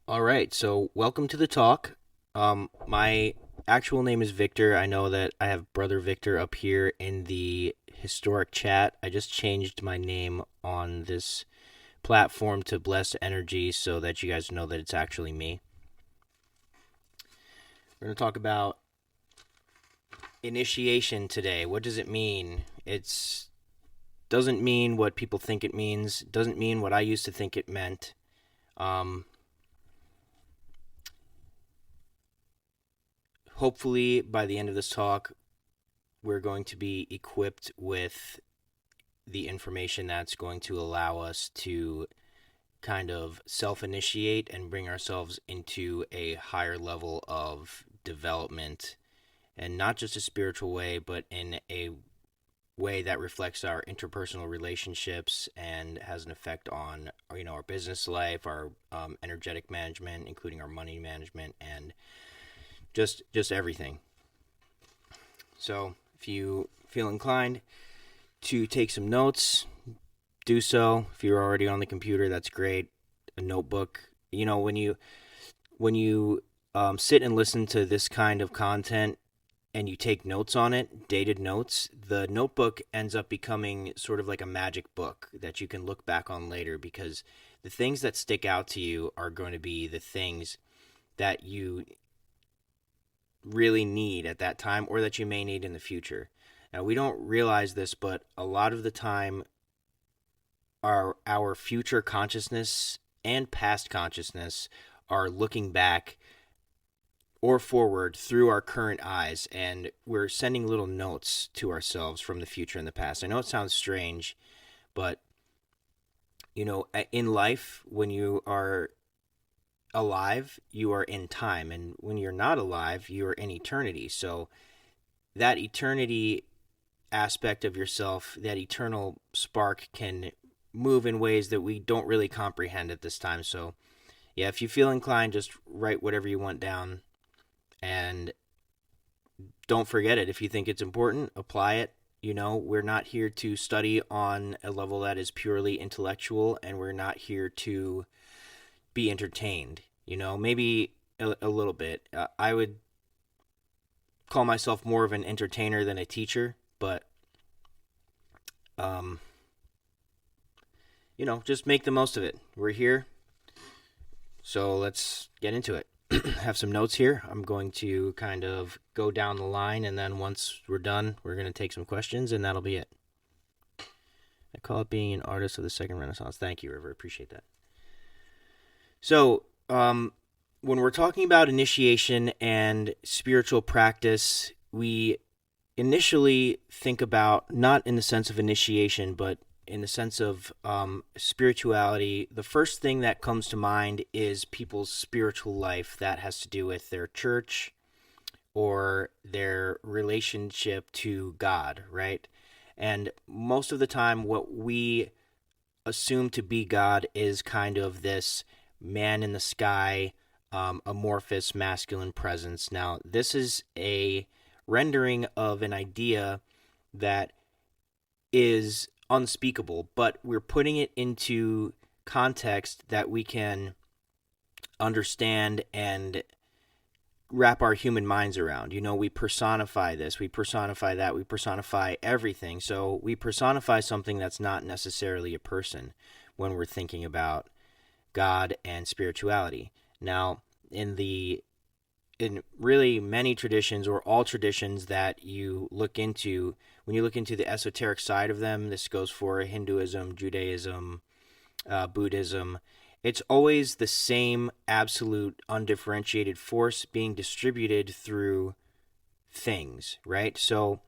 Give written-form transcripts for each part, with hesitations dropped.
All right, so welcome to the talk. My actual name is Victor. I know that I have brother Victor up here in the historic chat. I just changed my name on this platform to Blessed Energy so that you guys know that it's actually me. We're going to talk about initiation today. What does it mean? It's doesn't mean what people think it means. Doesn't mean what I used to think it meant. Um, Hopefully, by the end of this talk, we're going to be equipped with the information that's going to allow us to kind of self initiate and bring ourselves into a higher level of development, and not just a spiritual way, but in a way that reflects our interpersonal relationships and has an effect on our business life, our energetic management, including our money management, and just everything. So if you feel inclined to take some notes, do so. If you're already on the computer, that's great. A notebook. When you sit and listen to this kind of content and you take notes on it, dated notes, the notebook ends up becoming sort of like a magic book that you can look back on later, because the things that stick out to you are going to be the things that you really need at that time, or that you may need in the future. Now, we don't realize this, but a lot of the time, our future consciousness and past consciousness are looking back or forward through our current eyes, and we're sending little notes to ourselves from the future and the past. I know it sounds strange, but in life, when you are alive, you are in time, and when you're not alive, you are in eternity. So that eternity aspect of yourself, that eternal spark, can move in ways that we don't really comprehend at this time. So, yeah, if you feel inclined, just write whatever you want down, and don't forget it. If you think it's important, apply it. We're not here to study on a level that is purely intellectual, and we're not here to be entertained. Maybe a little bit. I would call myself more of an entertainer than a teacher, but um, just make the most of it. We're here, so let's get into it. Have some notes here. I'm going to kind of go down the line, and then once we're done, we're going to take some questions, and that'll be it. I call it being an artist of the second Renaissance. Thank you, River. Appreciate that. So, when we're talking about initiation and spiritual practice, we initially think about, not in the sense of initiation, but in the sense of spirituality. The first thing that comes to mind is people's spiritual life that has to do with their church or their relationship to God, right? And most of the time, what we assume to be God is kind of this man in the sky, amorphous masculine presence. Now, this is a rendering of an idea that is unspeakable, but we're putting it into context that we can understand and wrap our human minds around. We personify this, we personify that, we personify everything. So we personify something that's not necessarily a person when we're thinking about God and spirituality. Now, in really many traditions, or all traditions that you look into, when you look into the esoteric side of them, this goes for Hinduism, Judaism, Buddhism, it's always the same absolute undifferentiated force being distributed through things, right? So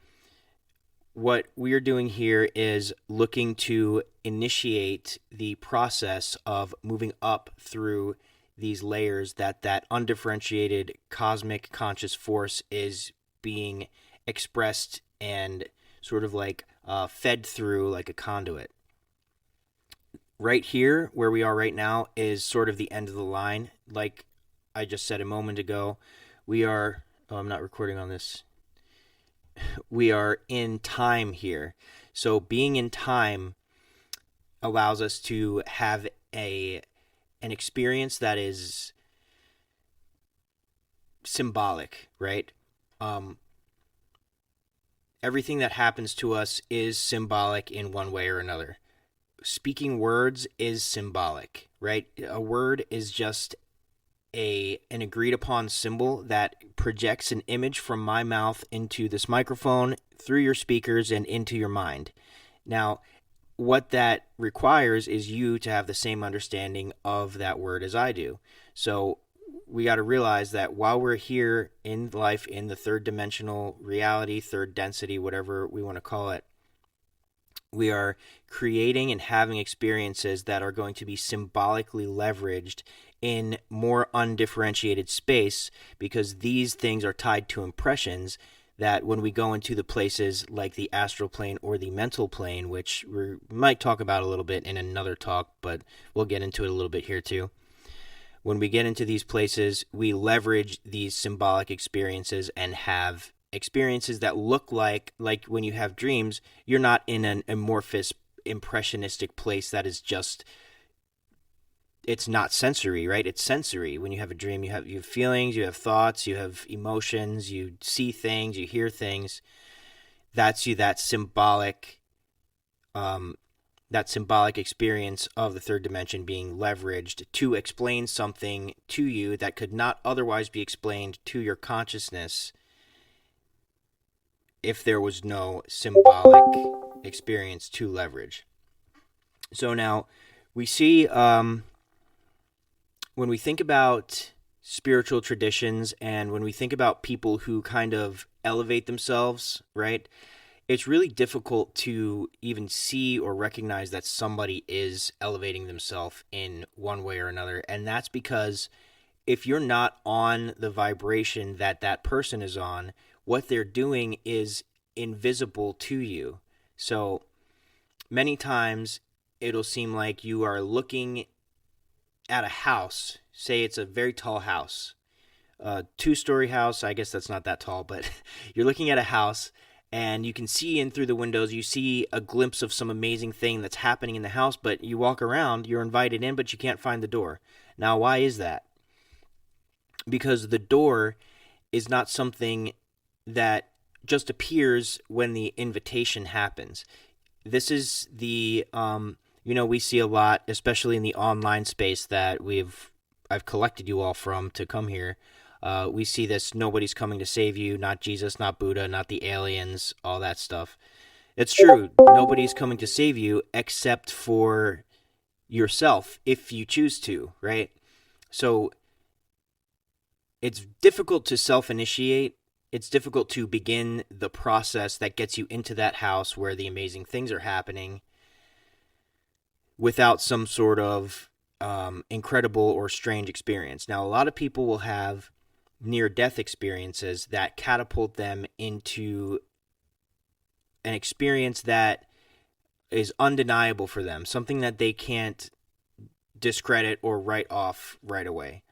what we're doing here is looking to initiate the process of moving up through these layers that undifferentiated cosmic conscious force is being expressed and sort of like fed through like a conduit. Right here, where we are right now, is sort of the end of the line. Like I just said a moment ago, we are. Oh, I'm not recording on this. We are in time here. So being in time allows us to have an experience that is symbolic, right? Um, Everything that happens to us is symbolic in one way or another. Speaking words is symbolic, right? A word is just an agreed upon symbol that projects an image from my mouth into this microphone, through your speakers, and into your mind. Now, what that requires is you to have the same understanding of that word as I do. So we got to realize that while we're here in life, in the third dimensional reality, third density, whatever we want to call it, we are creating and having experiences that are going to be symbolically leveraged in more undifferentiated space, because these things are tied to impressions that when we go into the places like the astral plane or the mental plane, which we might talk about a little bit in another talk, but we'll get into it a little bit here too. When we get into these places, we leverage these symbolic experiences and have experiences that look like when you have dreams, you're not in an amorphous, impressionistic place that is just, it's not sensory, right? It's sensory. When you have a dream, you have feelings, you have thoughts, you have emotions, you see things, you hear things. That's that symbolic experience of the third dimension being leveraged to explain something to you that could not otherwise be explained to your consciousness if there was no symbolic experience to leverage. So now we see, when we think about spiritual traditions and when we think about people who kind of elevate themselves, right, it's really difficult to even see or recognize that somebody is elevating themselves in one way or another. And that's because if you're not on the vibration that that person is on, what they're doing is invisible to you. So many times it'll seem like you are looking at a house. Say it's a very tall house, a 2-story house. I guess that's not that tall, but you're looking at a house and you can see in through the windows, you see a glimpse of some amazing thing that's happening in the house, but you walk around, you're invited in, but you can't find the door. Now, why is that? Because the door is not something that just appears when the invitation happens. This is the, we see a lot, especially in the online space that I've collected you all from to come here. We see this, nobody's coming to save you, not Jesus, not Buddha, not the aliens, all that stuff. It's true, nobody's coming to save you except for yourself, if you choose to, right? So it's difficult to self-initiate. It's difficult to begin the process that gets you into that house where the amazing things are happening without some sort of incredible or strange experience. Now, a lot of people will have near-death experiences that catapult them into an experience that is undeniable for them, something that they can't discredit or write off right away.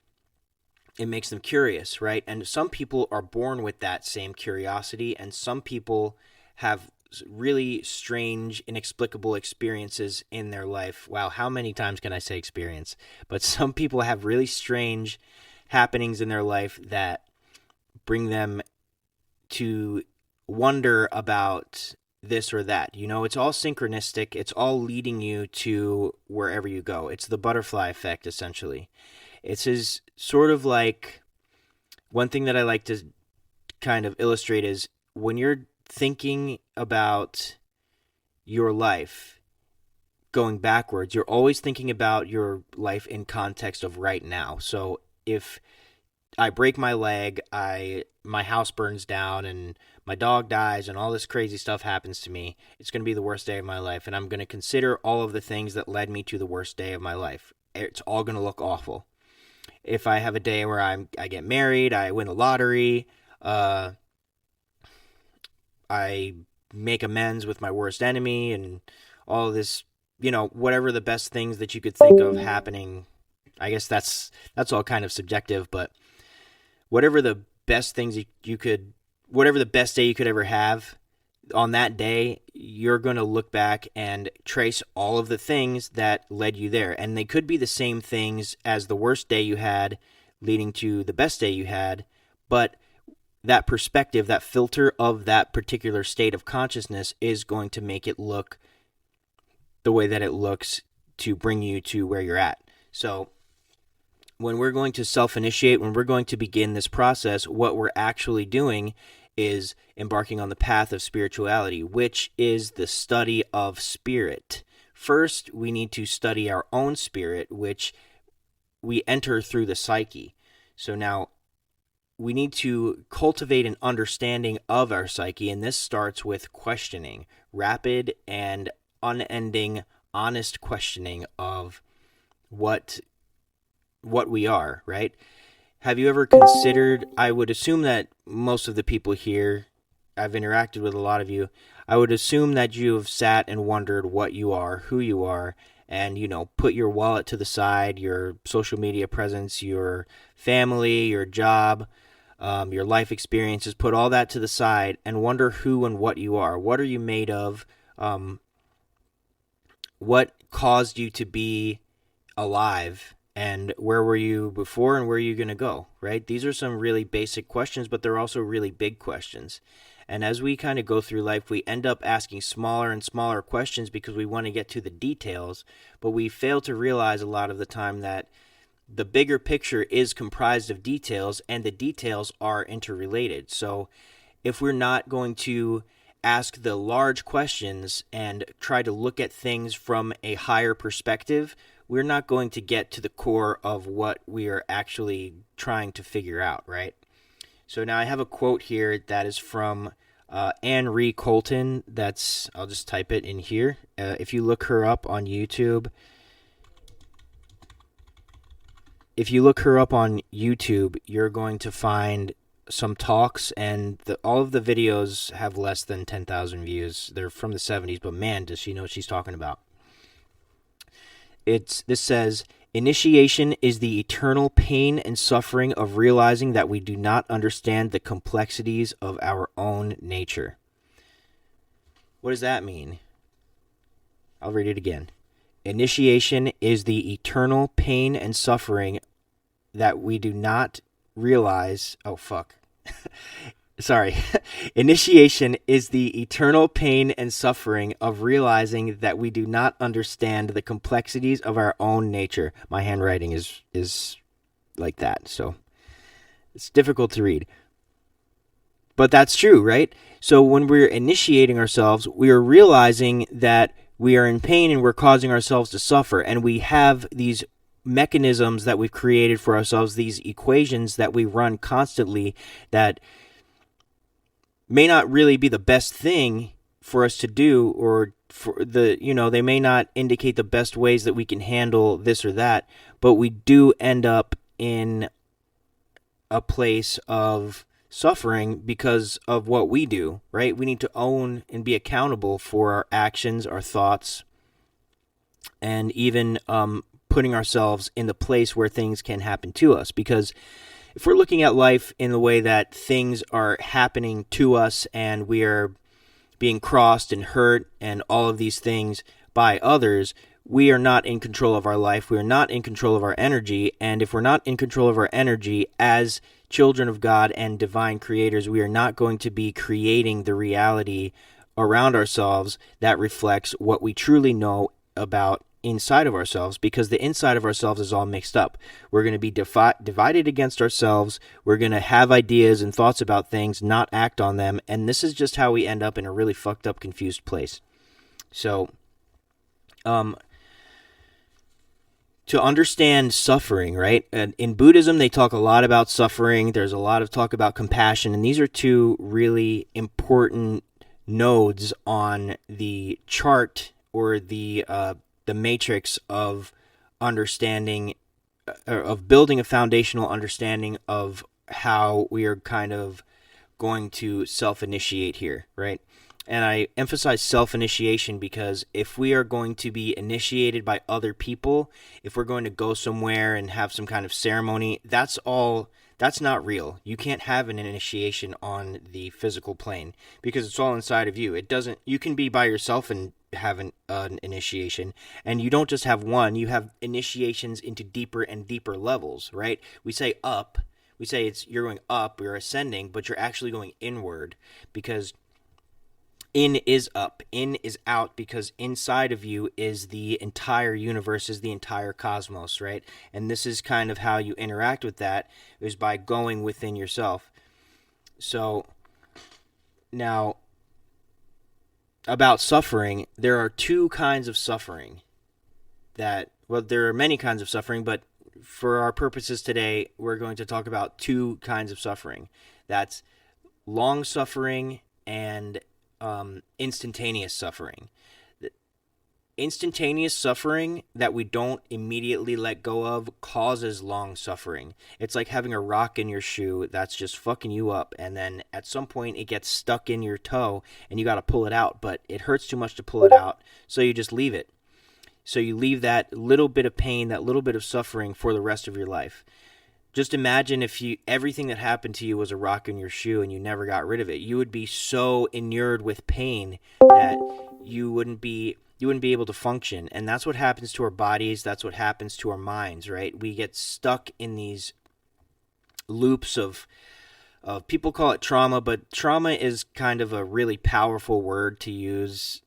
It makes them curious, right? And some people are born with that same curiosity, and some people have really strange, inexplicable experiences in their life. Wow, how many times can I say experience? But some people have really strange happenings in their life that bring them to wonder about this or that. It's all synchronistic. It's all leading you to wherever you go. It's the butterfly effect, essentially. It's sort of like, one thing that I like to kind of illustrate is when you're thinking about your life going backwards, you're always thinking about your life in context of right now. So if I break my leg, my house burns down, and my dog dies, and all this crazy stuff happens to me, it's going to be the worst day of my life, and I'm going to consider all of the things that led me to the worst day of my life. It's all going to look awful. If I have a day where I get married, I win the lottery, I make amends with my worst enemy, and all of this, whatever the best things that you could think of happening, I guess that's all kind of subjective, but whatever the best things whatever the best day you could ever have, on that day, you're going to look back and trace all of the things that led you there. And they could be the same things as the worst day you had leading to the best day you had, but that perspective, that filter of that particular state of consciousness is going to make it look the way that it looks to bring you to where you're at. So when we're going to self-initiate, when we're going to begin this process, what we're actually doing is embarking on the path of spirituality, which is the study of spirit. First, we need to study our own spirit, which we enter through the psyche. So now we need to cultivate an understanding of our psyche, and this starts with questioning, rapid and unending, honest questioning of what we are, right? Have you ever considered, I would assume that most of the people here, I've interacted with a lot of you, I would assume that you have sat and wondered what you are, who you are, and, put your wallet to the side, your social media presence, your family, your job, your life experiences, put all that to the side and wonder who and what you are. What are you made of? What caused you to be alive? And where were you before and where are you going to go, right? These are some really basic questions, but they're also really big questions. And as we kind of go through life, we end up asking smaller and smaller questions because we want to get to the details, but we fail to realize a lot of the time that the bigger picture is comprised of details, and the details are interrelated. So if we're not going to ask the large questions and try to look at things from a higher perspective, we're not going to get to the core of what we are actually trying to figure out, right? So now I have a quote here that is from Anne Ree Colton. I'll just type it in here. If you look her up on YouTube, you're going to find some talks, and all of the videos have less than 10,000 views. They're from the 70s, but man, does she know what she's talking about. This says, initiation is the eternal pain and suffering of realizing that we do not understand the complexities of our own nature. What does that mean? I'll read it again. Initiation is the eternal pain and suffering that we do not realize. Oh, fuck. Sorry. Initiation is the eternal pain and suffering of realizing that we do not understand the complexities of our own nature. My handwriting is like that, so it's difficult to read. But that's true, right? So when we're initiating ourselves, we are realizing that we are in pain and we're causing ourselves to suffer, and we have these mechanisms that we've created for ourselves, these equations that we run constantly that may not really be the best thing for us to do, or they may not indicate the best ways that we can handle this or that, but we do end up in a place of suffering because of what we do, right? We need to own and be accountable for our actions, our thoughts, and even putting ourselves in the place where things can happen to us. Because if we're looking at life in the way that things are happening to us and we are being crossed and hurt and all of these things by others, we are not in control of our life. We are not in control of our energy. And if we're not in control of our energy as children of God and divine creators, we are not going to be creating the reality around ourselves that reflects what we truly know about inside of ourselves, because the inside of ourselves is all mixed up. We're going to be divided against ourselves. We're going to have ideas and thoughts about things, not act on them. And this is just how we end up in a really fucked up, confused place. So, to understand suffering, right? In Buddhism, they talk a lot about suffering. There's a lot of talk about compassion. And these are two really important nodes on the chart, or the matrix of understanding, of building a foundational understanding of how we are kind of going to self-initiate here, right? And I emphasize self-initiation because if we are going to be initiated by other people, if we're going to go somewhere and have some kind of ceremony, that's not real. You can't have an initiation on the physical plane because it's all inside of you. You can be by yourself and have an initiation, and you don't just have one, you have initiations into deeper and deeper levels, right? We say up, we say you're going up, you're ascending, but you're actually going inward, because in is up, in is out, because inside of you is the entire universe, is the entire cosmos, right? And this is kind of how you interact with that, is by going within yourself. So now, about suffering, there are two kinds of suffering there are many kinds of suffering, but for our purposes today, we're going to talk about two kinds of suffering. That's long suffering and instantaneous suffering. The instantaneous suffering that we don't immediately let go of causes long suffering. It's like having a rock in your shoe that's just fucking you up, and then at some point it gets stuck in your toe and you got to pull it out, but it hurts too much to pull it out, so you just leave it. So you leave that little bit of pain, that little bit of suffering for the rest of your life. Just imagine if everything that happened to you was a rock in your shoe and you never got rid of it. You would be so inured with pain that you wouldn't be able to function. And that's what happens to our bodies. That's what happens to our minds, right? We get stuck in these loops of people call it trauma, but trauma is kind of a really powerful word to use.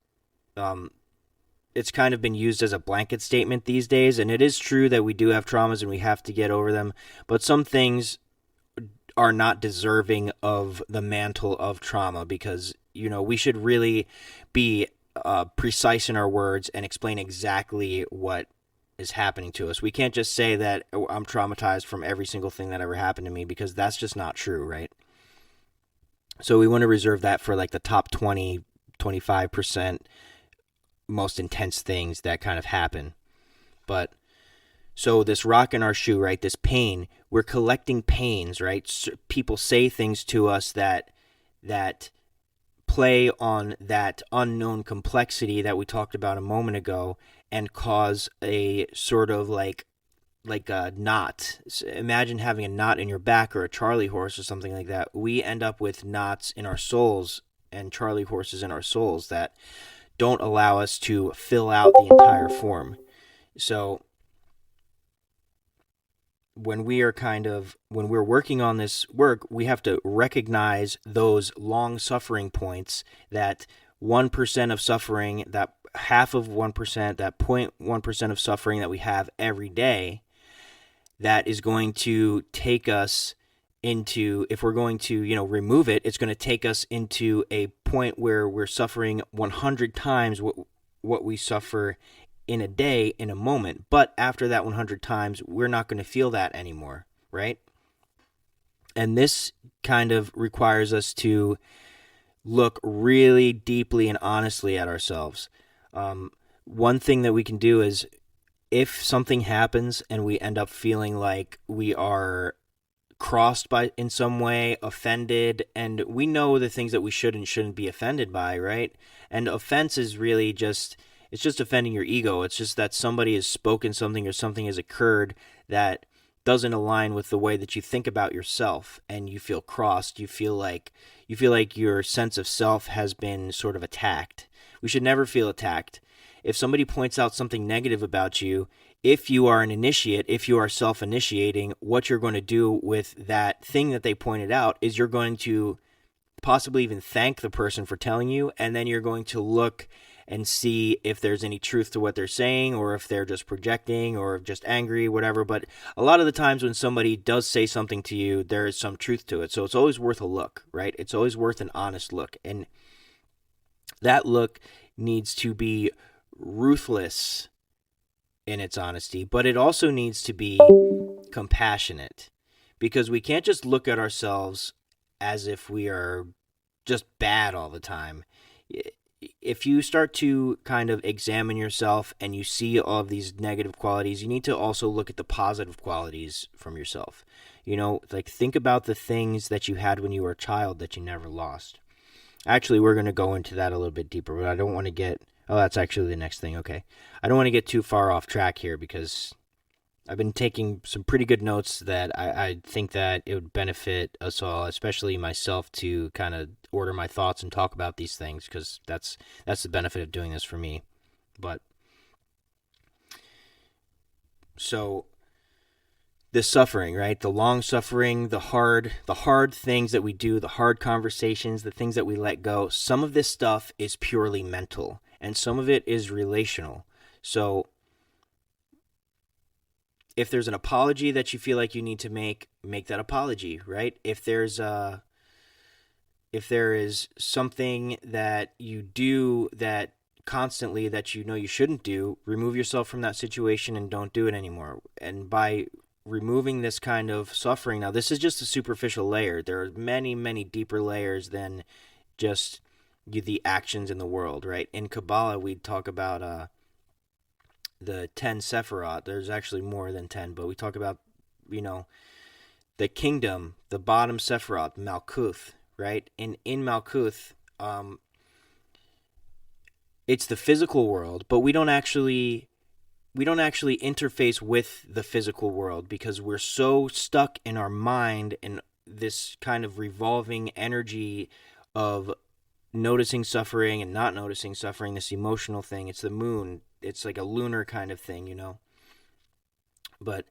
It's kind of been used as a blanket statement these days, and it is true that we do have traumas and we have to get over them, but some things are not deserving of the mantle of trauma, because, we should really be precise in our words and explain exactly what is happening to us. We can't just say that I'm traumatized from every single thing that ever happened to me, because that's just not true, right? So we want to reserve that for like the top 20, 25% most intense things that kind of happen. But so this rock in our shoe, right, this pain, we're collecting pains, right? So people say things to us that play on that unknown complexity that we talked about a moment ago, and cause a sort of like a knot. So imagine having a knot in your back, or a Charlie horse or something like that. We end up with knots in our souls and Charlie horses in our souls that don't allow us to fill out the entire form. So when we're working on this work, we have to recognize those long suffering points, that 1% of suffering, that half of 1%, that 0.1% of suffering that we have every day, that is going to take us into, if we're going to, remove it, it's going to take us into a point where we're suffering 100 times what we suffer in a day, in a moment. But after that 100 times, we're not going to feel that anymore, right? And this kind of requires us to look really deeply and honestly at ourselves. One thing that we can do is, if something happens and we end up feeling like we are crossed by in some way, offended, and we know the things that we should and shouldn't be offended by, right? And offense is really just offending your ego. It's just that somebody has spoken something, or something has occurred that doesn't align with the way that you think about yourself, and you feel crossed. You feel like your sense of self has been sort of attacked. We should never feel attacked. If somebody points out something negative about you, if you are an initiate, if you are self-initiating, what you're going to do with that thing that they pointed out is you're going to possibly even thank the person for telling you, and then you're going to look and see if there's any truth to what they're saying, or if they're just projecting, or just angry, whatever. But a lot of the times when somebody does say something to you, there is some truth to it. So it's always worth a look, right? It's always worth an honest look. And that look needs to be ruthless in its honesty, but it also needs to be compassionate, because we can't just look at ourselves as if we are just bad all the time. If you start to kind of examine yourself and you see all of these negative qualities, you need to also look at the positive qualities from yourself. Like, think about the things that you had when you were a child that you never lost. Actually, we're going to go into that a little bit deeper, but I don't want to get... Oh, that's actually the next thing. Okay. I don't want to get too far off track here, because I've been taking some pretty good notes that I think that it would benefit us all, especially myself, to kind of order my thoughts and talk about these things, because that's the benefit of doing this for me. But so the suffering, right? The long suffering, the hard things that we do, the hard conversations, the things that we let go. Some of this stuff is purely mental, and some of it is relational. So if there's an apology that you feel like you need to make that apology, right? If there is something that you do that constantly that you know you shouldn't do, remove yourself from that situation and don't do it anymore. And by removing this kind of suffering, now this is just a superficial layer. There are many, many deeper layers than just the actions in the world, right? In Kabbalah, we talk about the 10 Sephirot. There's actually more than 10, but we talk about, the kingdom, the bottom Sephirot, Malkuth, right? And in Malkuth, it's the physical world, but we don't actually interface with the physical world because we're so stuck in our mind and this kind of revolving energy of noticing suffering and not noticing suffering, this emotional thing. It's the moon. It's like a lunar kind of thing, But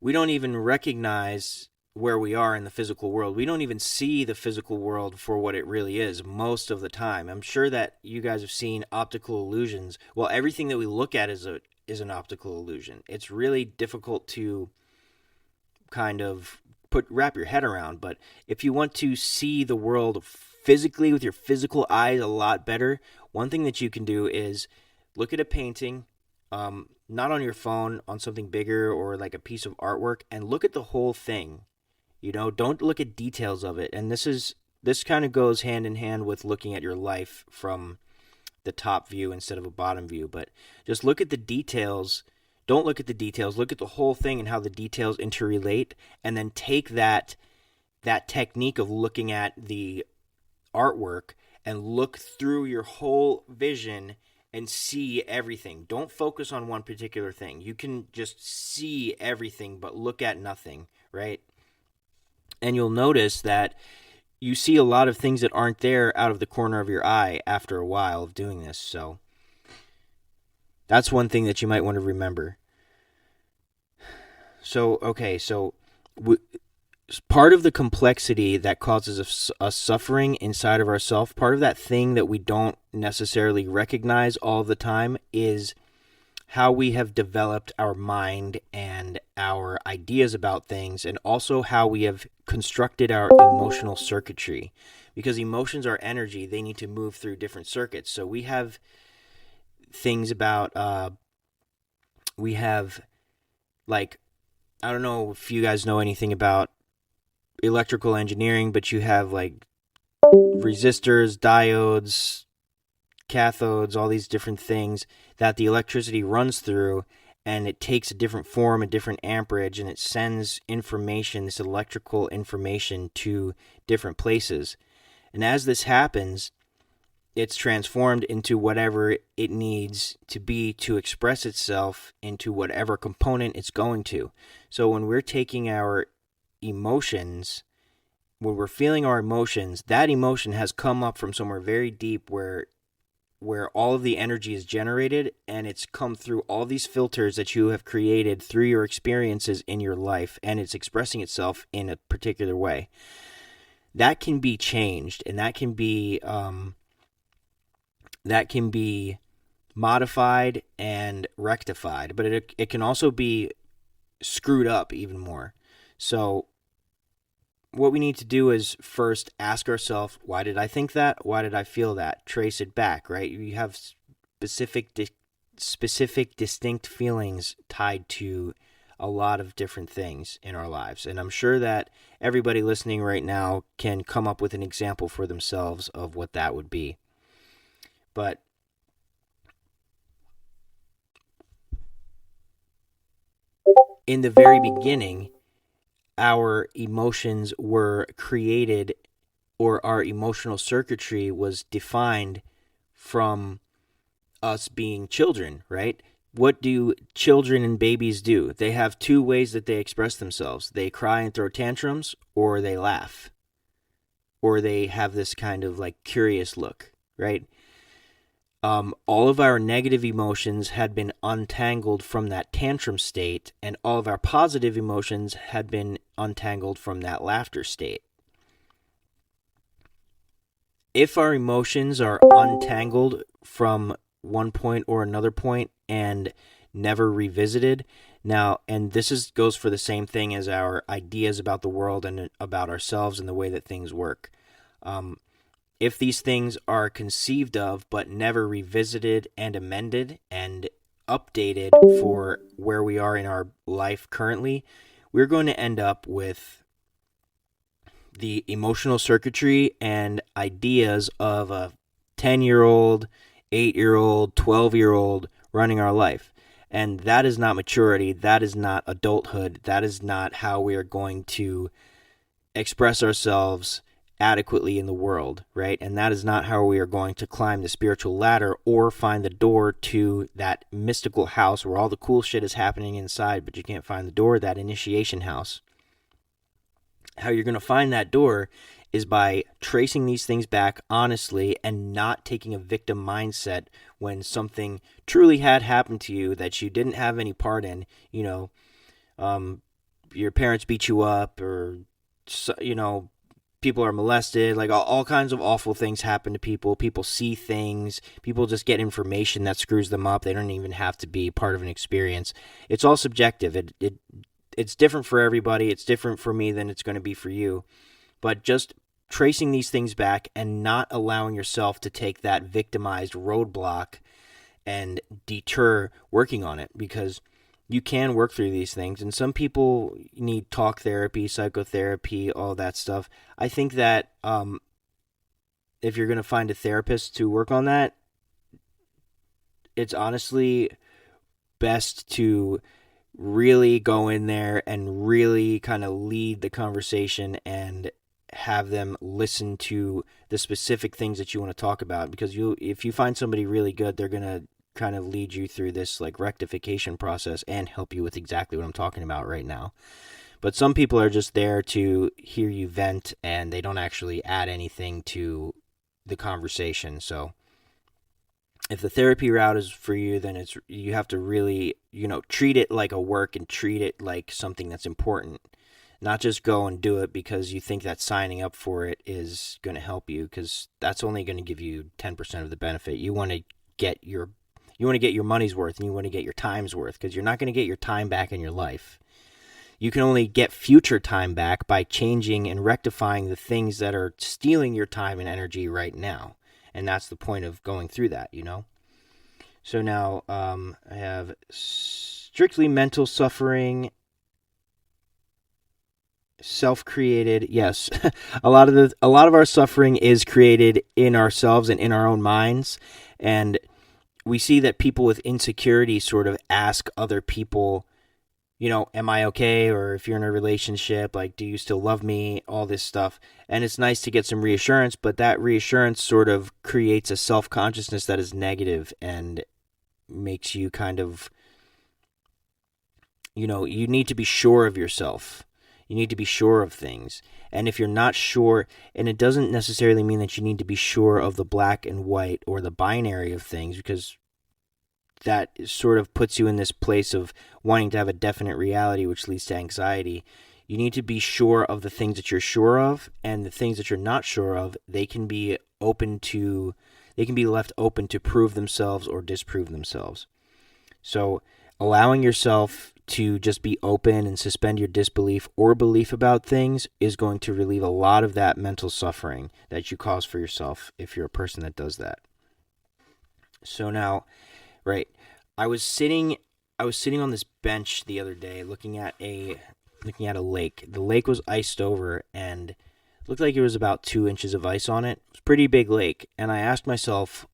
we don't even recognize where we are in the physical world. We don't even see the physical world for what it really is most of the time. I'm sure that you guys have seen optical illusions. Well, everything that we look at is an optical illusion. It's really difficult to kind of wrap your head around, but if you want to see the world physically with your physical eyes a lot better, one thing that you can do is look at a painting, not on your phone, on something bigger or like a piece of artwork, and look at the whole thing. Don't look at details of it. And this kind of goes hand in hand with looking at your life from the top view instead of a bottom view. But just look at the details. Don't look at the details. Look at the whole thing and how the details interrelate, and then take that technique of looking at the artwork and look through your whole vision and see everything. Don't focus on one particular thing. You can just see everything, but look at nothing, right? And you'll notice that you see a lot of things that aren't there out of the corner of your eye after a while of doing this. So that's one thing that you might want to remember. So, okay, part of the complexity that causes us suffering inside of ourselves, part of that thing that we don't necessarily recognize all the time, is how we have developed our mind and our ideas about things, and also how we have constructed our emotional circuitry. Because emotions are energy, they need to move through different circuits. So we have things about, I don't know if you guys know anything about electrical engineering, but you have like resistors, diodes, cathodes, all these different things that the electricity runs through, and it takes a different form, a different amperage, and it sends information, this electrical information, to different places. And as this happens, it's transformed into whatever it needs to be to express itself into whatever component it's going to. So when we're taking our emotions, when we're feeling our emotions, that emotion has come up from somewhere very deep where all of the energy is generated, and it's come through all these filters that you have created through your experiences in your life, and it's expressing itself in a particular way. That can be changed, and that can be modified and rectified, but it can also be screwed up even more. So what we need to do is first ask ourselves, why did I think that? Why did I feel that? Trace it back, right? You have specific distinct feelings tied to a lot of different things in our lives. And I'm sure that everybody listening right now can come up with an example for themselves of what that would be. But in the very beginning, our emotions were created, or our emotional circuitry was defined from us being children, right? What do children and babies do? They have two ways that they express themselves. They cry and throw tantrums, or they laugh, or they have this kind of like curious look, right? all of our negative emotions had been untangled from that tantrum state, and all of our positive emotions had been untangled from that laughter state. If our emotions are untangled from one point or another point and never revisited, now, and this goes for the same thing as our ideas about the world and about ourselves and the way that things work. If these things are conceived of but never revisited and amended and updated for where we are in our life currently, we're going to end up with the emotional circuitry and ideas of a 10-year-old, 8-year-old, 12-year-old running our life. And that is not maturity. That is not adulthood. That is not how we are going to express ourselves adequately in the world, right? And that is not how we are going to climb the spiritual ladder or find the door to that mystical house where all the cool shit is happening inside, but you can't find the door, that initiation house. How you're going to find that door is by tracing these things back honestly and not taking a victim mindset when something truly had happened to you that you didn't have any part in. Your parents beat you up, or people are molested, like all kinds of awful things happen to people. People see things, people just get information that screws them up. They don't even have to be part of an experience. It's all subjective. It's different for everybody. It's different for me than it's going to be for you. But just tracing these things back and not allowing yourself to take that victimized roadblock and deter working on it, because you can work through these things. And some people need talk therapy, psychotherapy, all that stuff. I think that if you're going to find a therapist to work on that, it's honestly best to really go in there and really kind of lead the conversation and have them listen to the specific things that you want to talk about. Because if you find somebody really good, they're going to kind of lead you through this like rectification process and help you with exactly what I'm talking about right now. But some people are just there to hear you vent, and they don't actually add anything to the conversation. So if the therapy route is for you, then you have to really, treat it like a work and treat it like something that's important. Not just go and do it because you think that signing up for it is going to help you, because that's only going to give you 10% of the benefit. You want to get your money's worth, and you want to get your time's worth, because you're not going to get your time back in your life. You can only get future time back by changing and rectifying the things that are stealing your time and energy right now. And that's the point of going through that, So now I have strictly mental suffering, self-created. Yes, a lot of our suffering is created in ourselves and in our own minds. And we see that people with insecurity sort of ask other people, am I okay? Or if you're in a relationship, like, do you still love me? All this stuff. And it's nice to get some reassurance, but that reassurance sort of creates a self-consciousness that is negative and makes you kind of, you need to be sure of yourself. You need to be sure of things. And if you're not sure, and it doesn't necessarily mean that you need to be sure of the black and white or the binary of things, because that sort of puts you in this place of wanting to have a definite reality, which leads to anxiety. You need to be sure of the things that you're sure of, and the things that you're not sure of, they can be left open to prove themselves or disprove themselves. So allowing yourself to just be open and suspend your disbelief or belief about things is going to relieve a lot of that mental suffering that you cause for yourself if you're a person that does that. So now, right, I was sitting on this bench the other day looking at a lake. The lake was iced over and looked like it was about 2 inches of ice on it. It was a pretty big lake. And I asked myself,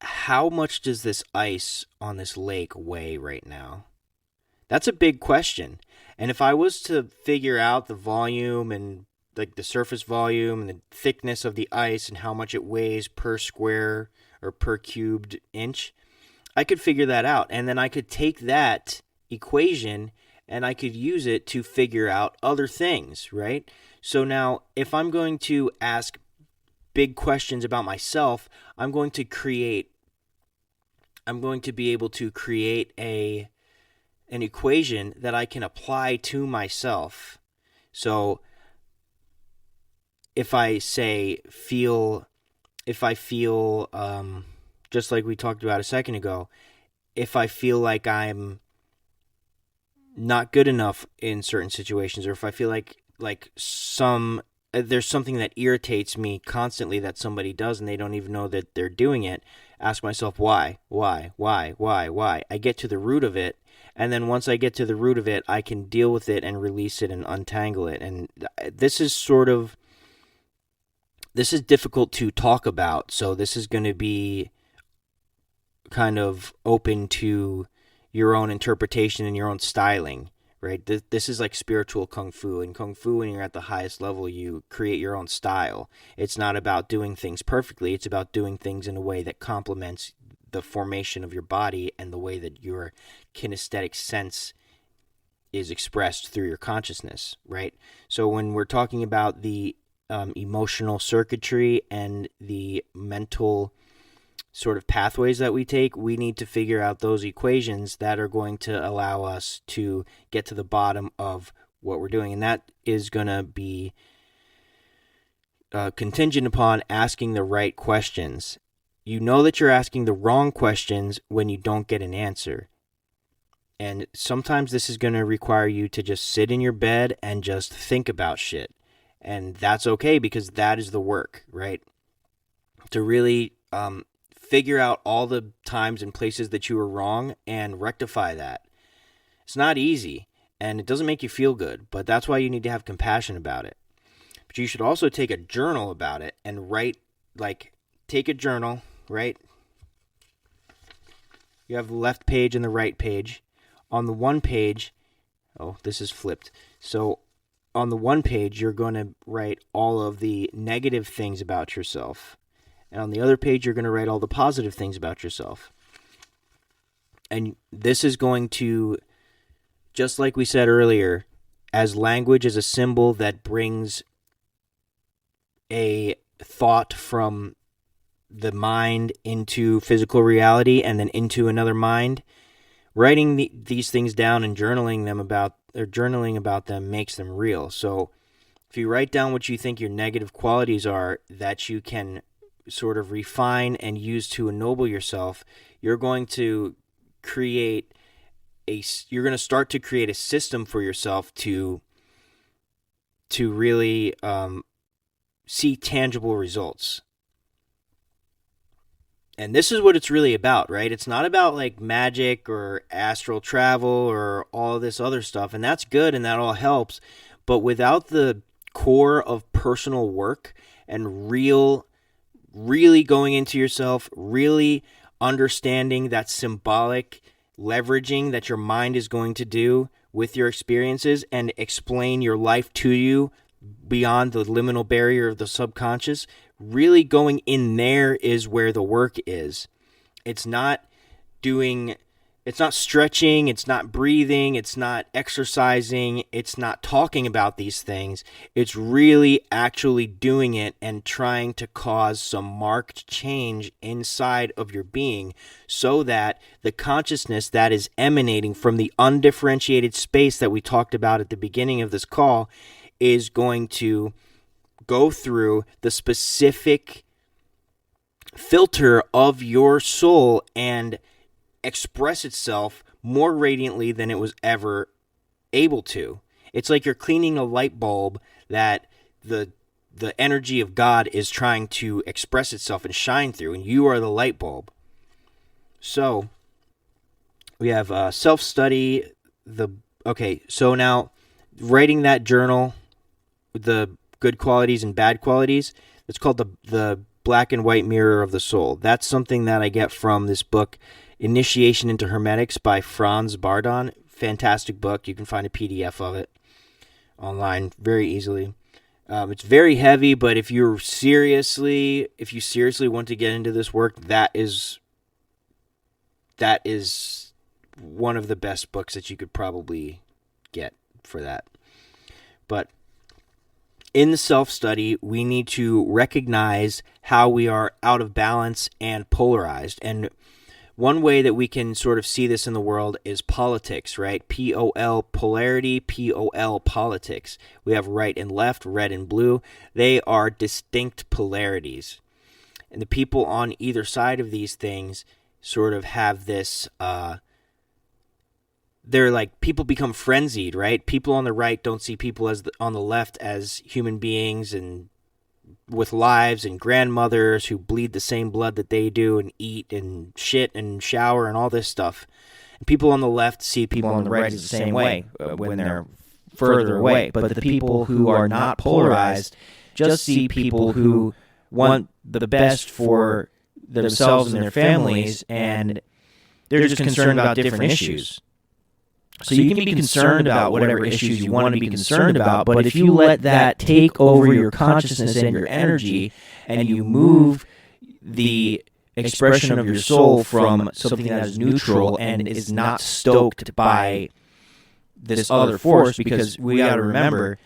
how much does this ice on this lake weigh right now? That's a big question. And if I was to figure out the volume and like the surface volume and the thickness of the ice and how much it weighs per square or per cubed inch, I could figure that out. And then I could take that equation and I could use it to figure out other things, right? So now if I'm going to ask big questions about myself, I'm going to be able to create an equation that I can apply to myself. So if I feel, just like we talked about a second ago, if I feel like I'm not good enough in certain situations, or if I feel like there's something that irritates me constantly that somebody does and they don't even know that they're doing it, ask myself why. I get to the root of it, and then once I get to the root of it, I can deal with it and release it and untangle it. And this is difficult to talk about, so this is going to be kind of open to your own interpretation and your own styling, right? This is like spiritual kung fu. In kung fu, when you're at the highest level, you create your own style. It's not about doing things perfectly. It's about doing things in a way that complements the formation of your body and the way that your kinesthetic sense is expressed through your consciousness, right? So when we're talking about the emotional circuitry and the mental sort of pathways that we take, we need to figure out those equations that are going to allow us to get to the bottom of what we're doing. And that is going to be contingent upon asking the right questions. You know that you're asking the wrong questions when you don't get an answer. And sometimes this is going to require you to just sit in your bed and just think about shit. And that's okay, because that is the work, right? To really figure out all the times and places that you were wrong and rectify that. It's not easy, and it doesn't make you feel good, but that's why you need to have compassion about it. But you should also take a journal about it and take a journal, right? You have the left page and the right page. On the one page, this is flipped. So on the one page, you're going to write all of the negative things about yourself. And on the other page, you're going to write all the positive things about yourself. And this is going to, just like we said earlier, as language is a symbol that brings a thought from the mind into physical reality and then into another mind, writing these things down and journaling about them makes them real. So if you write down what you think your negative qualities are that you can sort of refine and use to ennoble yourself, you're going to start to create a system for yourself to really see tangible results. And this is what it's really about, right? It's not about like magic or astral travel or all this other stuff, and that's good and that all helps, but without the core of personal work and really going into yourself, really understanding that symbolic leveraging that your mind is going to do with your experiences and explain your life to you beyond the liminal barrier of the subconscious, really going in there is where the work is. It's not stretching, it's not breathing, it's not exercising, it's not talking about these things. It's really actually doing it and trying to cause some marked change inside of your being so that the consciousness that is emanating from the undifferentiated space that we talked about at the beginning of this call is going to go through the specific filter of your soul and express itself more radiantly than it was ever able to. It's like you're cleaning a light bulb that the energy of God is trying to express itself and shine through, and you are the light bulb. So we have self-study. So now writing that journal, the good qualities and bad qualities, it's called the black and white mirror of the soul. That's something that I get from this book, Initiation into Hermetics by Franz Bardon. Fantastic book. You can find a PDF of it online very easily. It's very heavy, but if you seriously want to get into this work, that is one of the best books that you could probably get for that. But in self-study, we need to recognize how we are out of balance and polarized. And one way that we can sort of see this in the world is politics, right? POL, polarity, POL, politics. We have right and left, red and blue. They are distinct polarities. And the people on either side of these things sort of have this, they're like, people become frenzied, right? People on the right don't see people on the left as human beings and with lives and grandmothers who bleed the same blood that they do and eat and shit and shower and all this stuff. And people on the left see people on the right as the same way when they're further away. But the people who are not polarized just see people who want the best for themselves and their families, and they're just concerned about different issues. So you can be concerned about whatever issues you want to be concerned about, but if you let that take over your consciousness and your energy, and you move the expression of your soul from something that is neutral and is not stoked by this other force, because we got to remember,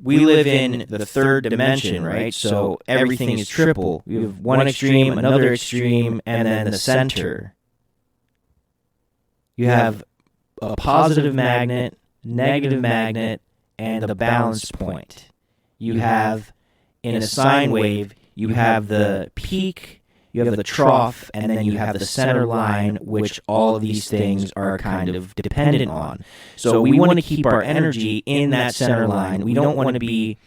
we live in the third dimension, right? So everything is triple. You have one extreme, another extreme, and then the center. You have a positive magnet, negative magnet, and the balance point. You have, in a sine wave, you have the peak, you have the trough, and then you have the center line, which all of these things are kind of dependent on. So we want to keep our energy in that center line. We don't want to be,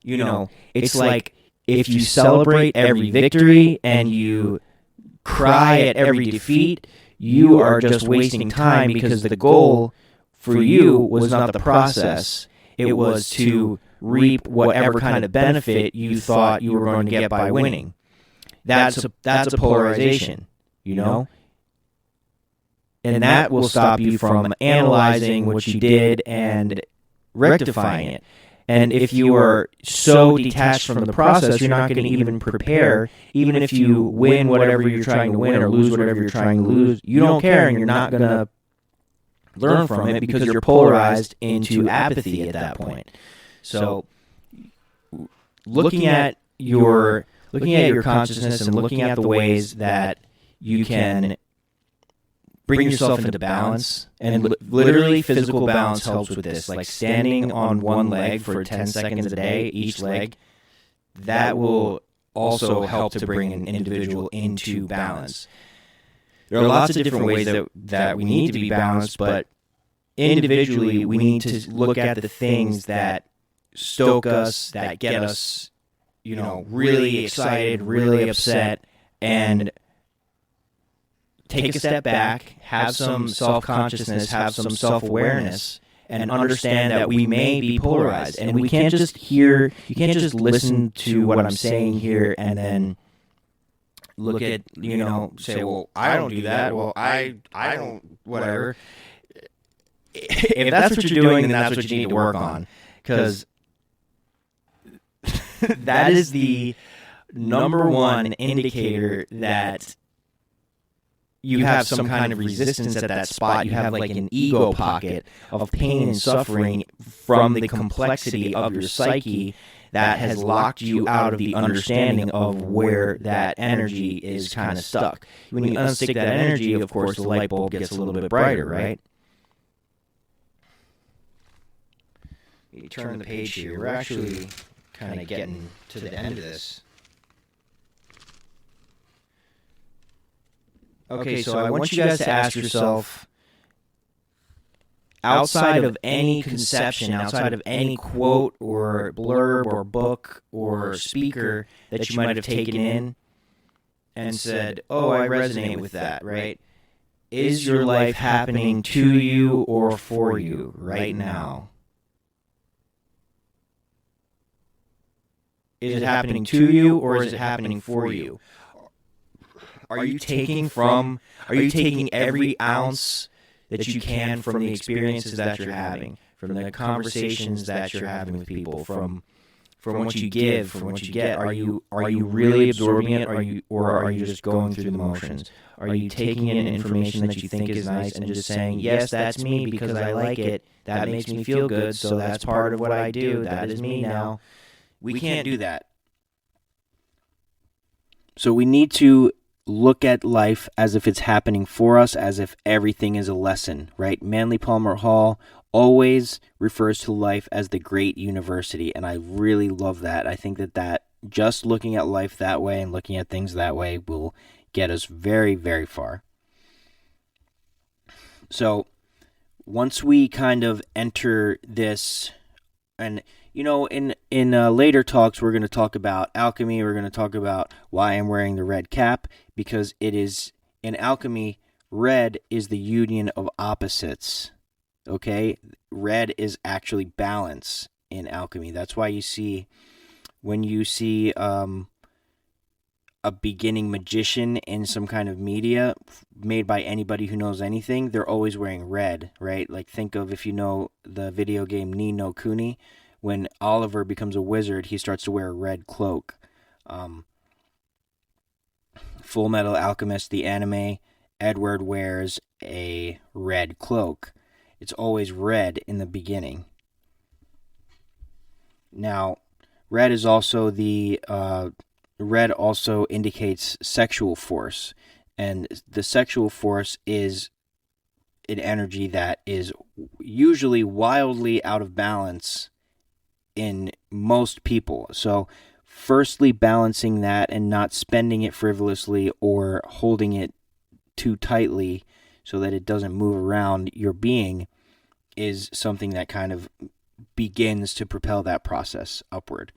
it's like if you celebrate every victory and you cry at every defeat, you are just wasting time, because the goal for you was not the process. It was to reap whatever kind of benefit you thought you were going to get by winning. That's a polarization, And that will stop you from analyzing what you did and rectifying it. And if you are so detached from the process, you're not going to even prepare. Even if you win whatever you're trying to win or lose whatever you're trying to lose, you don't care, and you're not going to learn from it because you're polarized into apathy at that point. So looking at your consciousness and looking at the ways that you can bring yourself into balance, and literally physical balance helps with this, like standing on one leg for 10 seconds a day, each leg, that will also help to bring an individual into balance. There are lots of different ways that we need to be balanced, but individually we need to look at the things that stoke us, that get us, really excited, really upset, and take a step back, have some self-consciousness, have some self-awareness, and understand that we may be polarized. And you can't just listen to what I'm saying here and then look at, say, well, I don't do that. Well, I don't, whatever. If that's what you're doing, then that's what you need to work on. Because that is the number one indicator that you have some kind of resistance at that spot. You have like an ego pocket of pain and suffering from the complexity of your psyche that has locked you out of the understanding of where that energy is kind of stuck. When you unstick that energy, of course, the light bulb gets a little bit brighter, right? You turn the page here. We're actually kind of getting to the end of this. Okay, so I want you guys to ask yourself, outside of any conception, outside of any quote or blurb or book or speaker that you might have taken in and said, oh, I resonate with that, right? Is your life happening to you or for you right now? Is it happening to you or is it happening for you? Are you taking every ounce that you can from the experiences that you're having, from the conversations that you're having with people, from what you give, from what you get? Are you really absorbing it, or are you just going through the motions? Are you taking in information that you think is nice and just saying, yes, that's me because I like it, that makes me feel good, so that's part of what I do, that is me now? We can't do that. So we need to look at life as if it's happening for us, as if everything is a lesson, right? Manly Palmer Hall always refers to life as the great university, and I really love that. I think that just looking at life that way and looking at things that way will get us very, very far. So once we kind of enter this, and in later talks, we're going to talk about alchemy. We're going to talk about why I'm wearing the red cap, because it is, in alchemy, red is the union of opposites. Okay? Red is actually balance in alchemy. That's why when you see a beginning magician in some kind of media made by anybody who knows anything, they're always wearing red, right? Like, think of, if you know the video game Ni no Kuni, when Oliver becomes a wizard, he starts to wear a red cloak. Full Metal Alchemist, the anime, Edward wears a red cloak. It's always red in the beginning. Now, red also indicates sexual force, and the sexual force is an energy that is usually wildly out of balance in most people. So firstly, balancing that and not spending it frivolously or holding it too tightly so that it doesn't move around your being is something that kind of begins to propel that process upward.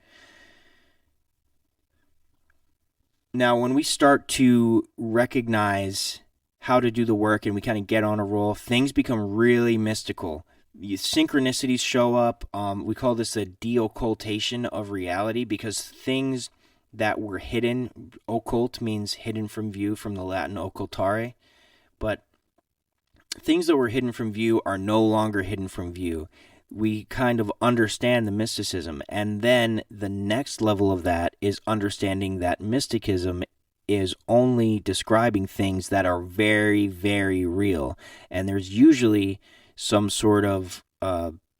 Now, when we start to recognize how to do the work and we kind of get on a roll, things become really mystical. Synchronicities show up. We call this a deoccultation of reality, because things that were hidden, occult means hidden from view, from the Latin occultare, but things that were hidden from view are no longer hidden from view. We kind of understand the mysticism, and then the next level of that is understanding that mysticism is only describing things that are very, very real, and there's usually some sort of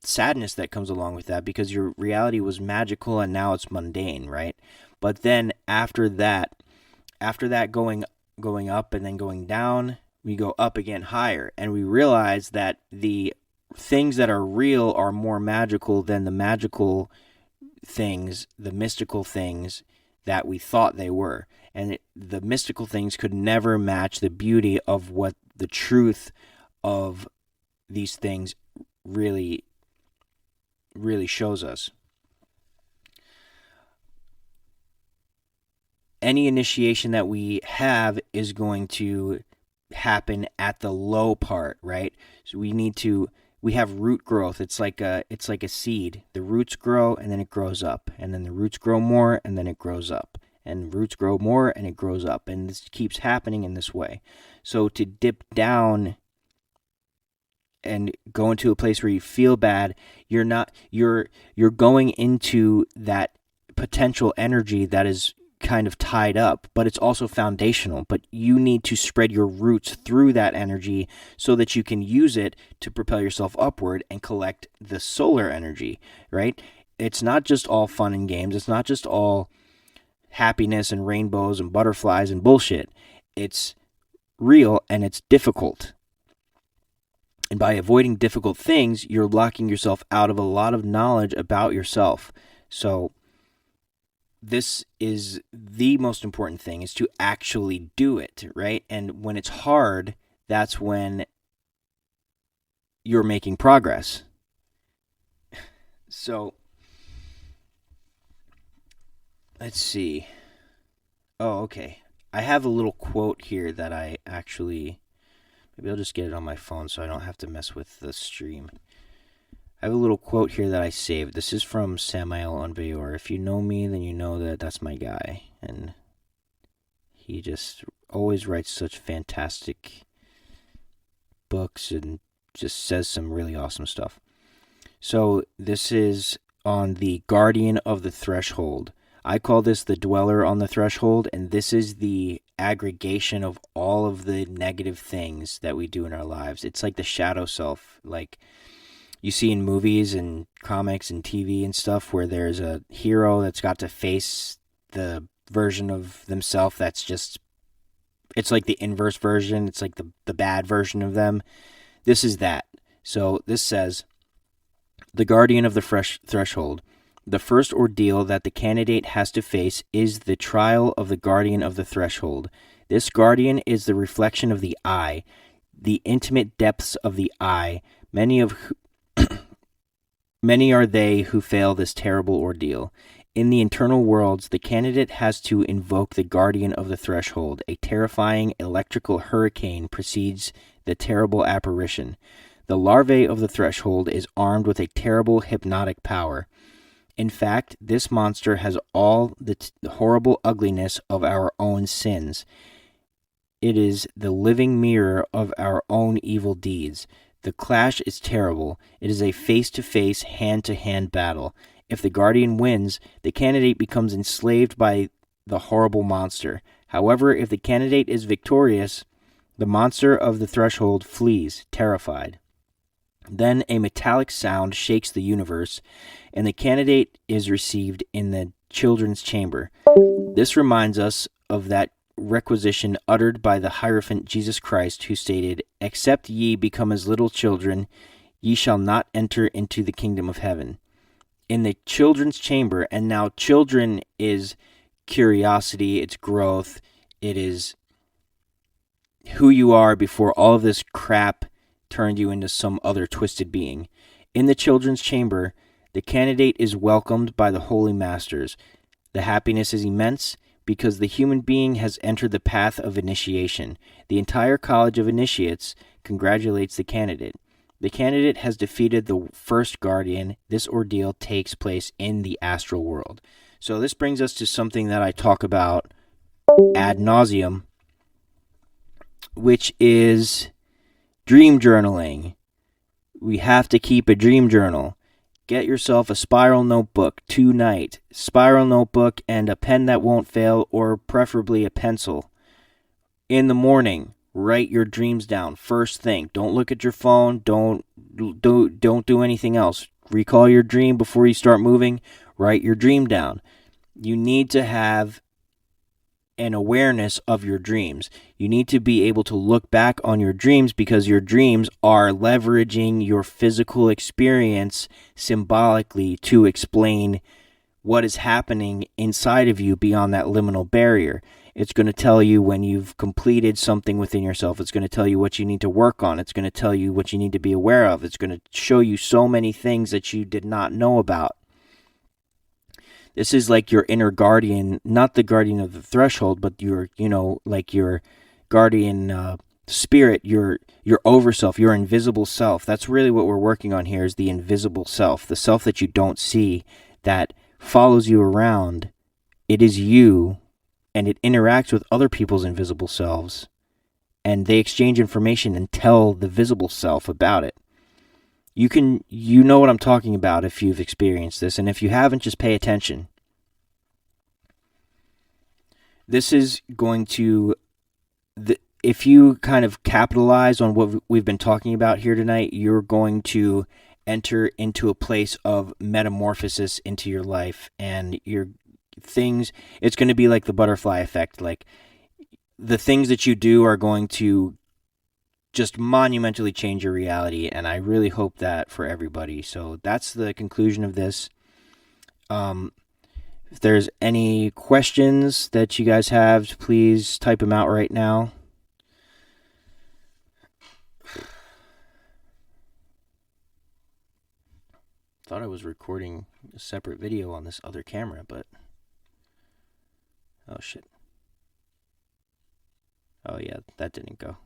sadness that comes along with that, because your reality was magical and now it's mundane, right? But then after that going up and then going down, we go up again higher, and we realize that the things that are real are more magical than the magical things, the mystical things that we thought they were. And the mystical things could never match the beauty of what the truth of these things really, really shows us. Any initiation that we have is going to happen at the low part, right? So we have root growth. It's like a seed. The roots grow and then it grows up, and then the roots grow more and then it grows up, and roots grow more and it grows up, and this keeps happening in this way. So to dip down and go into a place where you feel bad, you're going into that potential energy that is kind of tied up, but it's also foundational. But you need to spread your roots through that energy so that you can use it to propel yourself upward and collect the solar energy, right? It's not just all fun and games. It's not just all happiness and rainbows and butterflies and bullshit. It's real and it's difficult. And by avoiding difficult things, you're locking yourself out of a lot of knowledge about yourself. So this is the most important thing, is to actually do it, right? And when it's hard, that's when you're making progress. So let's see. Oh, okay. I have a little quote here that I actually... Maybe I'll just get it on my phone so I don't have to mess with the stream. I have a little quote here that I saved. This is from Samael Aun-Weor. If you know me, then you know that that's my guy. And he just always writes such fantastic books and just says some really awesome stuff. So this is on the Guardian of the Threshold. I call this the Dweller on the Threshold, and this is the aggregation of all of the negative things that we do in our lives. It's like the shadow self. Like, you see in movies and comics and TV and stuff where there's a hero that's got to face the version of themselves that's just, it's like the inverse version. It's like the bad version of them. This is that. So this says, the guardian of the threshold. The first ordeal that the candidate has to face is the trial of the guardian of the threshold. This guardian is the reflection of the I, the intimate depths of the I. Many are they who fail this terrible ordeal. In the internal worlds, the candidate has to invoke the guardian of the threshold. A terrifying electrical hurricane precedes the terrible apparition. The larvae of the threshold is armed with a terrible hypnotic power. In fact, this monster has all the horrible ugliness of our own sins. It is the living mirror of our own evil deeds. The clash is terrible. It is a face-to-face, hand-to-hand battle. If the guardian wins, the candidate becomes enslaved by the horrible monster. However, if the candidate is victorious, the monster of the threshold flees, terrified. Then a metallic sound shakes the universe, and the candidate is received in the children's chamber. This reminds us of that requisition uttered by the Hierophant Jesus Christ, who stated, "Except ye become as little children, ye shall not enter into the kingdom of heaven." In the children's chamber, and now children is curiosity, it's growth, it is who you are before all of this crap turned you into some other twisted being. In the children's chamber, the candidate is welcomed by the holy masters. The happiness is immense because the human being has entered the path of initiation. The entire College of Initiates congratulates the candidate. The candidate has defeated the first guardian. This ordeal takes place in the astral world. So this brings us to something that I talk about ad nauseum, which is dream journaling. We have to keep a dream journal. Get yourself a spiral notebook tonight. Spiral notebook and a pen that won't fail, or preferably a pencil. In the morning, write your dreams down first thing. Don't look at your phone. Don't do anything else. Recall your dream before you start moving. Write your dream down. You need to have an awareness of your dreams. You need to be able to look back on your dreams, because your dreams are leveraging your physical experience symbolically to explain what is happening inside of you beyond that liminal barrier. It's going to tell you when you've completed something within yourself. It's going to tell you what you need to work on. It's going to tell you what you need to be aware of. It's going to show you so many things that you did not know about. This is like your inner guardian, not the guardian of the threshold, but your, like your guardian spirit, your overself, your invisible self. That's really what we're working on here, is the invisible self, the self that you don't see, that follows you around. It is you, and it interacts with other people's invisible selves, and they exchange information and tell the visible self about it. You know what I'm talking about if you've experienced this, and if you haven't, just pay attention. This is going to, if you kind of capitalize on what we've been talking about here tonight, you're going to enter into a place of metamorphosis into your life, and your things, it's going to be like the butterfly effect. Like, the things that you do are going to just monumentally change your reality, and I really hope that for everybody. So that's the conclusion of this. If there's any questions that you guys have, please type them out right now. Thought I was recording a separate video on this other camera, but oh shit. Oh yeah, that didn't go.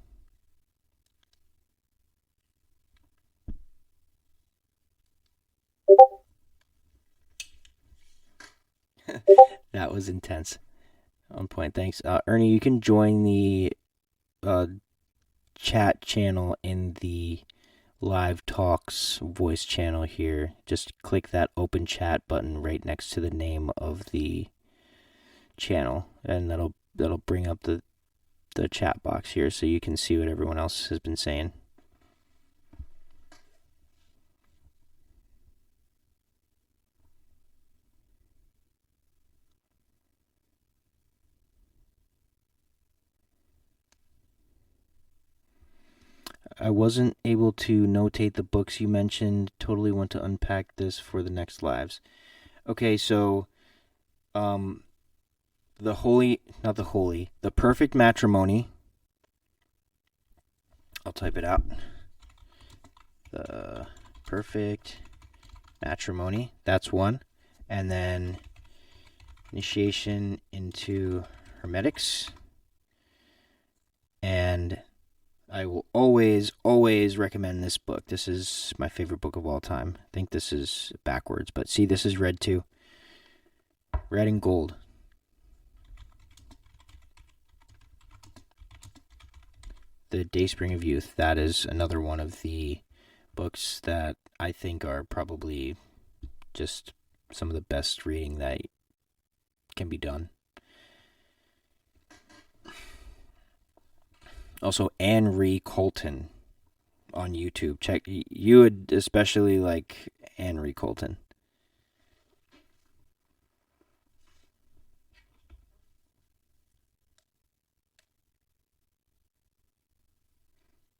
That was intense. On point. Thanks. Ernie, you can join the chat channel in the live talks voice channel here. Just click that open chat button right next to the name of the channel, and that'll bring up the chat box here so you can see what everyone else has been saying. I wasn't able to notate the books you mentioned. Totally want to unpack this for the next lives. Okay, so the Perfect Matrimony. I'll type it out. The Perfect Matrimony. That's one. And then Initiation into Hermetics. And I will always, always recommend this book. This is my favorite book of all time. I think this is backwards, but see, this is red too. Red and gold. The Dayspring of Youth. That is another one of the books that I think are probably just some of the best reading that can be done. Also, Anne-Marie Colton on YouTube. Check. You would especially like Anne-Marie Colton.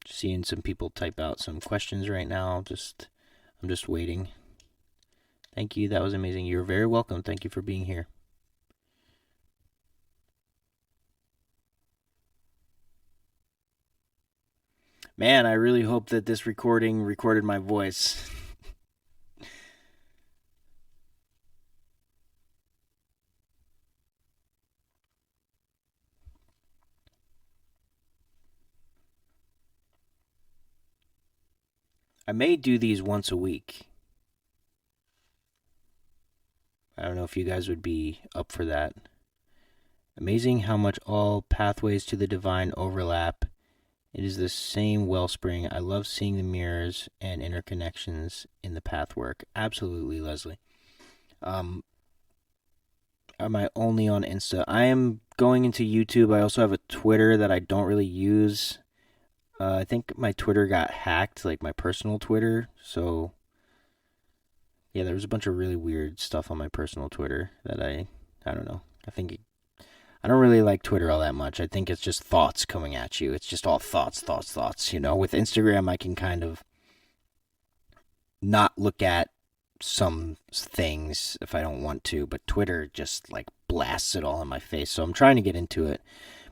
Seeing some people type out some questions right now. I'm just waiting. Thank you. That was amazing. You're very welcome. Thank you for being here. Man, I really hope that this recording recorded my voice. I may do these once a week. I don't know if you guys would be up for that. Amazing how much all pathways to the divine overlap. It is the same wellspring. I love seeing the mirrors and interconnections in the pathwork. Absolutely, Leslie. Am I only on Insta? I am going into YouTube. I also have a Twitter that I don't really use. I think my Twitter got hacked, like my personal Twitter. So, yeah, there was a bunch of really weird stuff on my personal Twitter that I don't know. I don't really like Twitter all that much. I think it's just thoughts coming at you. It's just all thoughts. You know, with Instagram, I can kind of not look at some things if I don't want to, but Twitter just like blasts it all in my face. So I'm trying to get into it.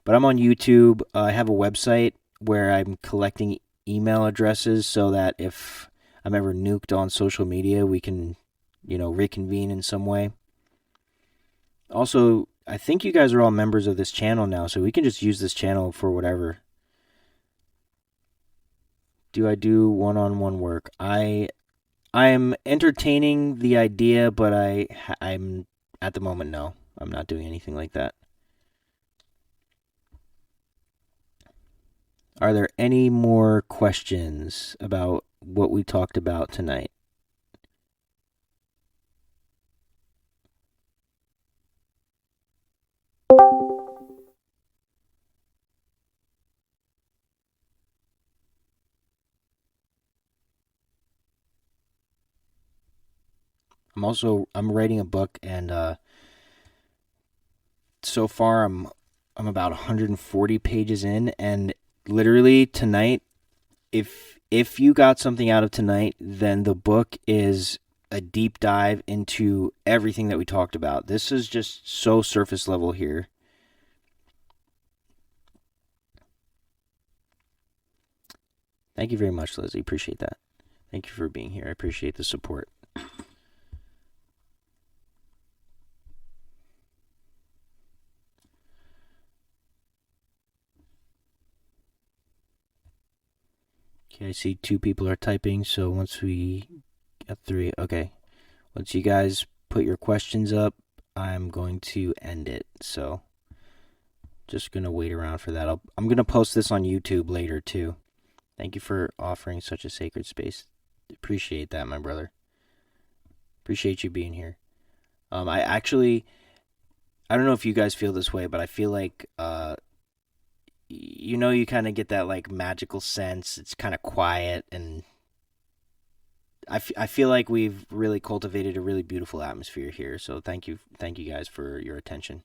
But I'm on YouTube. I have a website where I'm collecting email addresses so that if I'm ever nuked on social media, we can, reconvene in some way. Also, I think you guys are all members of this channel now, so we can just use this channel for whatever. Do I do one-on-one work? I'm entertaining the idea, but I'm at the moment, no. I'm not doing anything like that. Are there any more questions about what we talked about tonight? I'm writing a book, and so far I'm about 140 pages in, and literally tonight, if you got something out of tonight, then the book is a deep dive into everything that we talked about. This is just so surface level here. Thank you very much, Leslie. Appreciate that. Thank you for being here. I appreciate the support. Okay, I see 2 people are typing, so once we get 3, okay. Once you guys put your questions up, I'm going to end it. So, just going to wait around for that. I'm going to post this on YouTube later, too. Thank you for offering such a sacred space. Appreciate that, my brother. Appreciate you being here. I don't know if you guys feel this way, but I feel like, you kind of get that like magical sense. It's kind of quiet, and I feel like we've really cultivated a really beautiful atmosphere here. So thank you guys for your attention.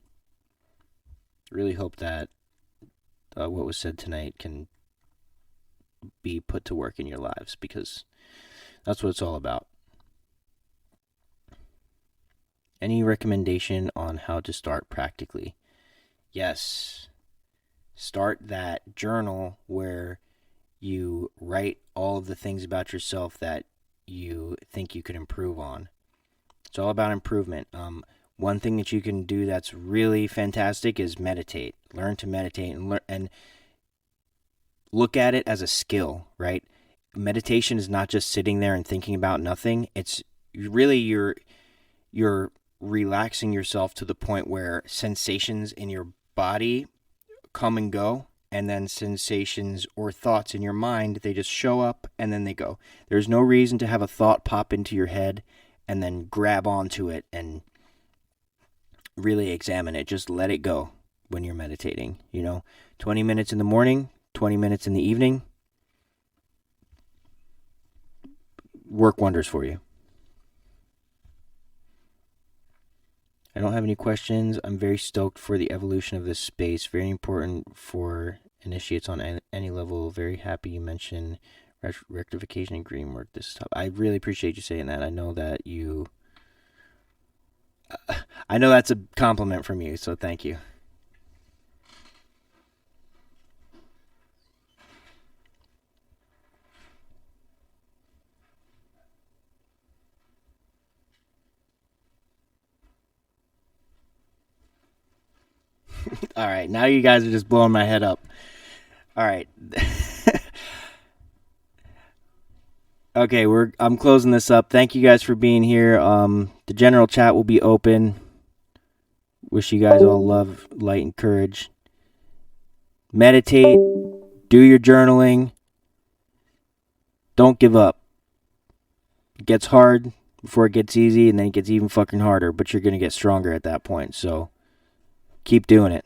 Really hope that what was said tonight can be put to work in your lives, because that's what it's all about. Any recommendation on how to start practically? Yes. Start that journal where you write all of the things about yourself that you think you could improve on. It's all about improvement. One thing that you can do that's really fantastic is meditate. Learn to meditate and look at it as a skill, right? Meditation is not just sitting there and thinking about nothing. It's really you're relaxing yourself to the point where sensations in your body come and go, and then sensations or thoughts in your mind, they just show up and then they go. There's no reason to have a thought pop into your head and then grab onto it and really examine it. Just let it go when you're meditating. 20 minutes in the morning, 20 minutes in the evening, work wonders for you. I don't have any questions. I'm very stoked for the evolution of this space. Very important for initiates on any level. Very happy you mentioned rectification and green work. This stuff. I really appreciate you saying that. I know that's a compliment from you, so thank you. All right, now you guys are just blowing my head up. All right. Okay, I'm closing this up. Thank you guys for being here. The general chat will be open. Wish you guys all love, light, and courage. Meditate. Do your journaling. Don't give up. It gets hard before it gets easy, and then it gets even fucking harder, but you're going to get stronger at that point. So keep doing it.